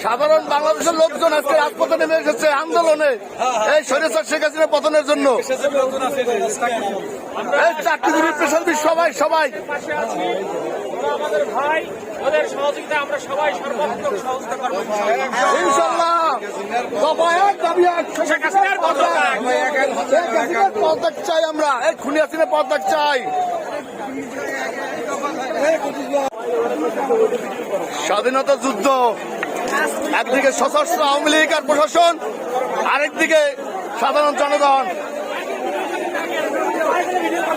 সাধারণ বাংলাদেশের লোকজন আজকে রাজপথে নেমে এসেছে আন্দোলনে এই স্বৈরাচার শেখ হাসিনার পতনের জন্য। এই চাকরিজীবী পেশাজীবী সবাই সবাই আমাদের ভাই, ওদের সহযোগিতা আমরা সবাই সর্বাত্মক সহযোগিতা করব ইনশাআল্লাহ। শেখ হাসিনার পদত্যাগ চাই আমরা, এই খুনি হাসিনার পদত্যাগ চাই। স্বাধীনতা যুদ্ধ একদিকে সশস্ত্র আওয়ামী লীগ আর প্রশাসন, আরেকদিকে সাধারণ জনগণ।